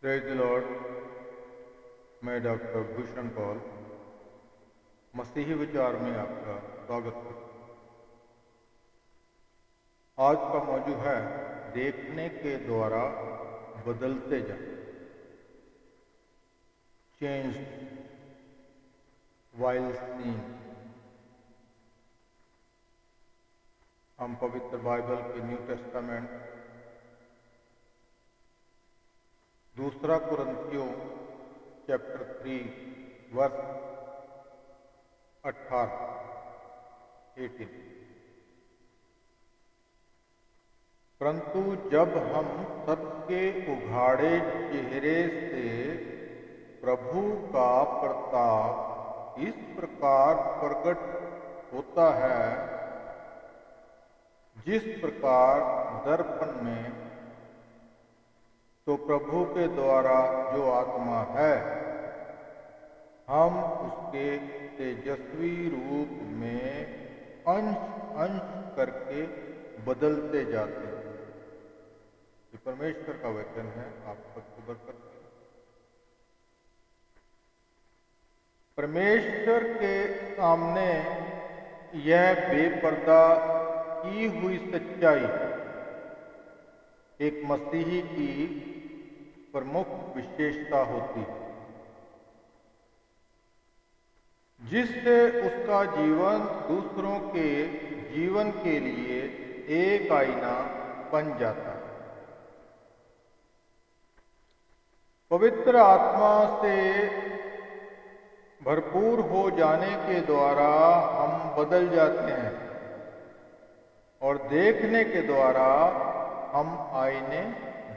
Praise the Lord. मैं doctor Bhushan Paul मसीही विचार में आपका स्वागत करता हूँ। आज का मौजू है देखने के द्वारा बदलते जाए, चेंज वाइल सीइंग। हम पवित्र बाइबल के न्यू टेस्टामेंट 2 कुरिन्थियों चैप्टर 3 वर्स 18 परंतु जब हम सबके उघाड़े चेहरे से प्रभु का प्रताप इस प्रकार प्रकट होता है, जिस प्रकार दर्पण में, तो प्रभु के द्वारा जो आत्मा है, हम उसके तेजस्वी रूप में अंश अंश करके बदलते जाते हैं। ये परमेश्वर का वचन है। आप सबको बरकत दे। परमेश्वर के सामने यह बेपर्दा की हुई सच्चाई एक मसीही की प्रमुख विशेषता होती है, जिससे उसका जीवन दूसरों के जीवन के लिए एक आईना बन जाता है। पवित्र आत्मा से भरपूर हो जाने के द्वारा हम बदल जाते हैं और देखने के द्वारा हम आईने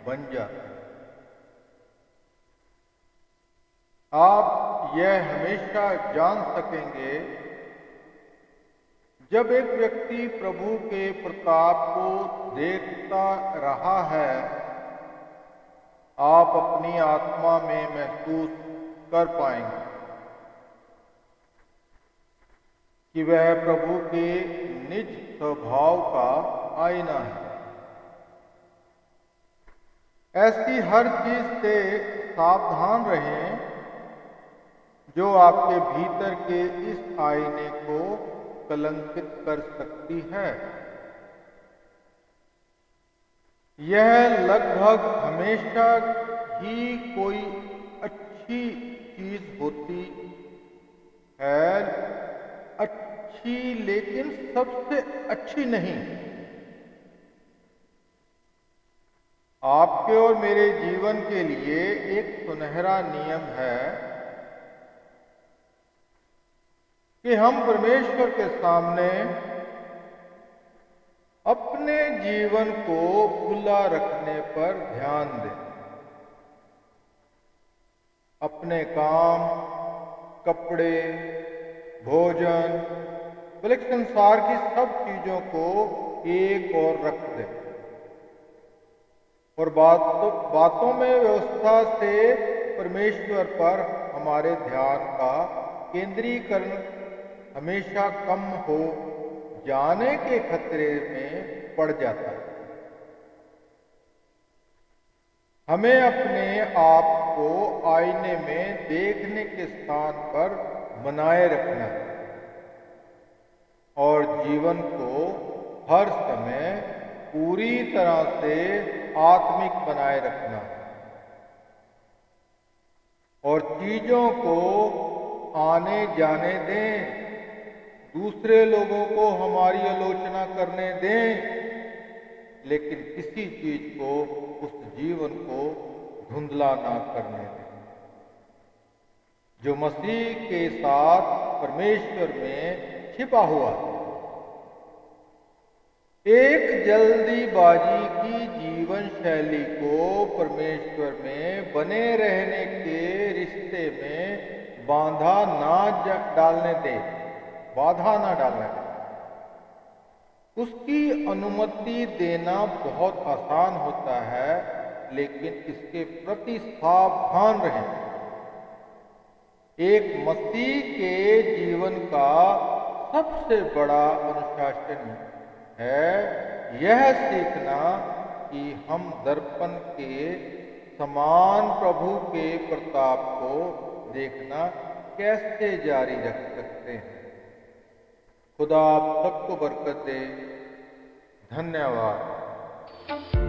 बन जाते हैं। आप यह हमेशा जान सकेंगे जब एक व्यक्ति प्रभु के प्रताप को देखता रहा है। आप अपनी आत्मा में महसूस कर पाएंगे कि वह प्रभु के निज स्वभाव का आईना है। ऐसी हर चीज से सावधान रहें जो आपके भीतर के इस आईने को कलंकित कर सकती है। यह लगभग हमेशा ही कोई अच्छी चीज होती है, अच्छी लेकिन सबसे अच्छी नहीं। आपके और मेरे जीवन के लिए एक सुनहरा नियम है कि हम परमेश्वर के सामने अपने जीवन को खुला रखने पर ध्यान दें। अपने काम, कपड़े, भोजन, बल्कि संसार की सब चीजों को एक ओर रख दें और बातों में व्यवस्था से परमेश्वर पर हमारे ध्यान का केंद्रीकरण हमेशा कम हो जाने के खतरे में पड़ जाता है। हमें अपने आप को आईने में देखने के स्थान पर बनाए रखना है और जीवन को हर समय पूरी तरह से आत्मिक बनाए रखना है और चीजों को आने जाने दें। दूसरे लोगों को हमारी आलोचना करने दें, लेकिन किसी चीज को, उस जीवन को धुंधला ना करने दें जो मसीह के साथ परमेश्वर में छिपा हुआ है। एक जल्दीबाजी की जीवन शैली को परमेश्वर में बने रहने के रिश्ते में बाधा ना डालने दें। उसकी अनुमति देना बहुत आसान होता है, लेकिन इसके प्रति सावधान रहें। एक मसीह के जीवन का सबसे बड़ा अनुशासन है यह सीखना कि हम दर्पण के समान प्रभु के प्रताप को देखना कैसे जारी रख सकते हैं। खुदा आप सबको बरकत दे। धन्यवाद।